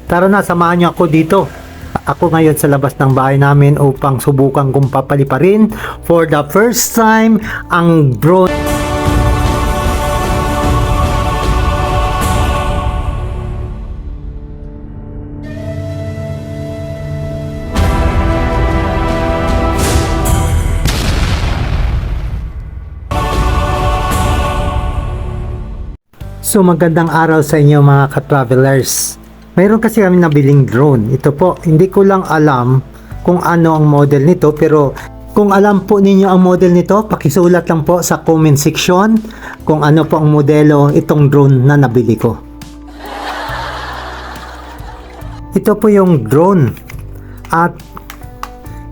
tara na, samahan niyo ako dito. Ako ngayon sa labas ng bahay namin upang subukan kong papaliparin for the first time ang drone. So magandang araw sa inyo mga ka-travelers. Mayroon kasi kami nabiling drone. Ito po, hindi ko lang alam kung ano ang model nito, pero kung alam po ninyo ang model nito, pakisulat lang po sa comment section kung ano po ang modelo itong drone na nabili ko. Ito po yung drone at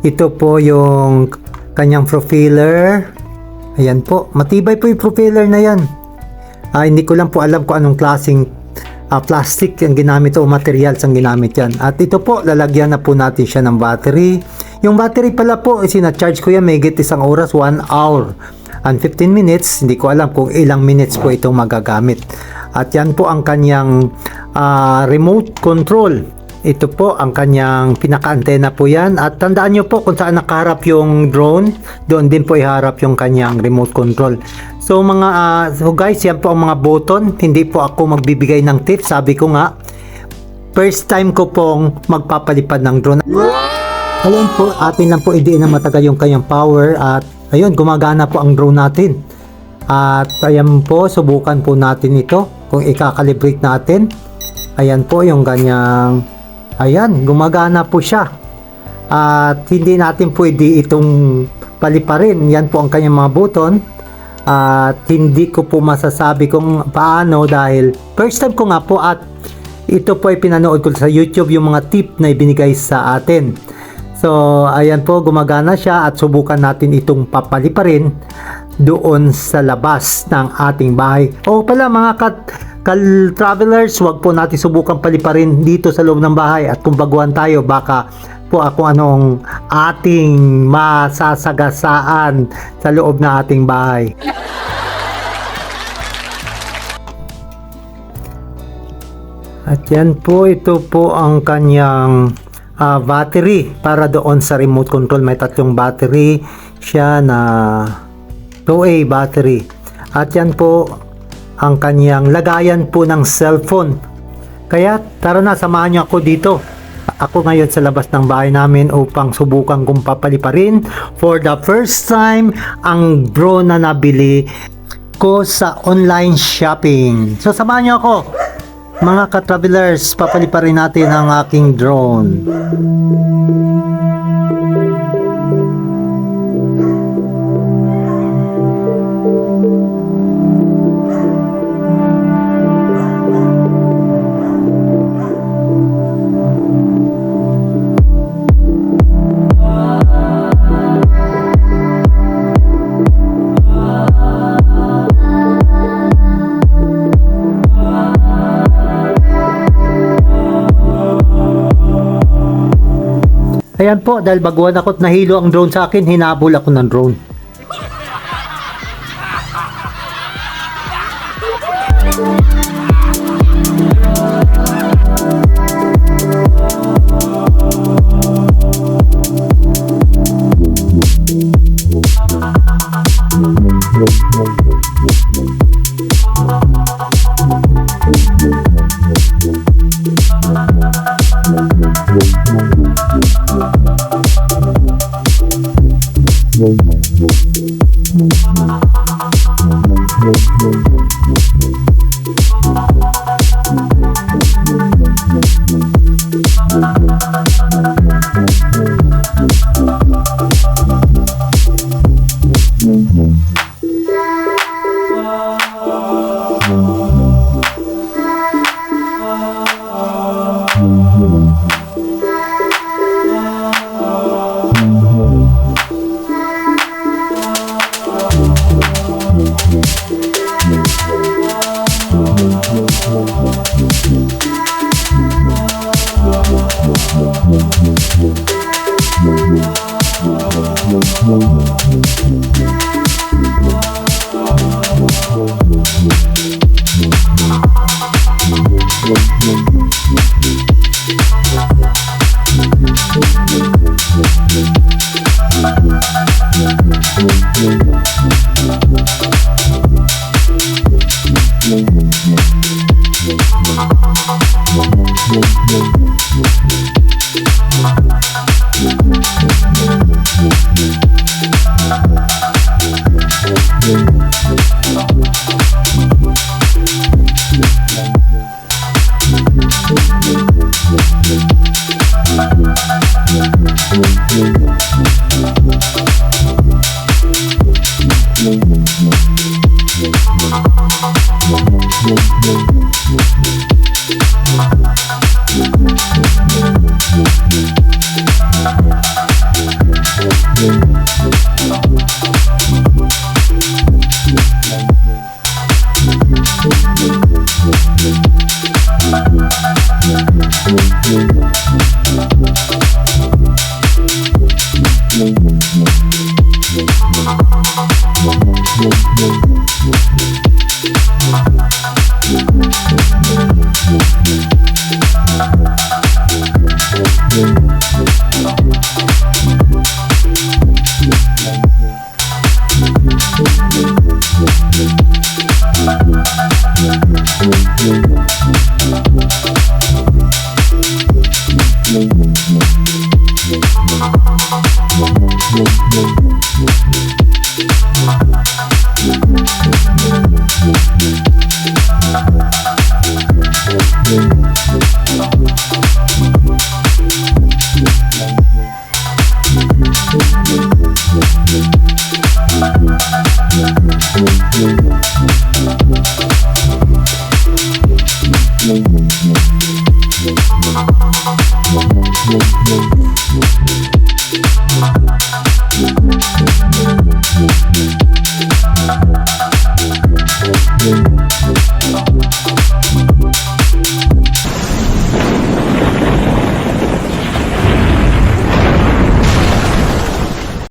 ito po yung kanyang propeller. Ayan po, matibay po yung propeller na yan. Hindi ko lang po alam kung anong klaseng plastic ang ginamit o materials ang ginamit yan. At ito po, lalagyan na po natin siya ng battery. Yung battery pala po, sinacharge ko yan may higit isang oras, 1 hour and 15 minutes. Hindi ko alam kung ilang minutes po itong magagamit. At yan po ang kanyang remote control. Ito po ang kanyang pinaka-antena po yan. At tandaan nyo po kung saan nakaharap yung drone, doon din po iharap yung kanyang remote control. So so guys, yan po ang mga button. Hindi po ako magbibigay ng tips. Sabi ko nga, first time ko pong magpapalipad ng drone. Ayun po, atin lang po idiin na matagal yung kanyang power. At ayun, gumagana po ang drone natin. At ayan po, subukan po natin ito kung ikakalibrate natin. Ayan po yung kanyang, ayan, gumagana po siya. At hindi natin pwede itong paliparin. Yan po ang kanyang mga button. At hindi ko po masasabi kung paano dahil first time ko nga po at ito po ay pinanood ko sa YouTube yung mga tip na ibinigay sa atin. So ayan po, gumagana siya at subukan natin itong papaliparin doon sa labas ng ating bahay. O pala mga travelers, wag po natin subukan paliparin dito sa loob ng bahay at kung baguhan tayo baka po ako anong ating masasagasaan sa loob ng ating bahay. At yan po, ito po ang kanyang battery para doon sa remote control. May tatlong battery siya na 2A battery. At yan po ang kanyang lagayan po ng cellphone. Kaya tara na, samahan niyo ako dito. Ako ngayon sa labas ng bahay namin upang subukan kong papaliparin for the first time ang drone na nabili ko sa online shopping. So samahan niyo ako mga ka-travelers, papaliparin natin ang aking drone. Ayan po, dahil baguhan ako at nahilo ang drone sa akin, hinabol ako ng drone. Thank you.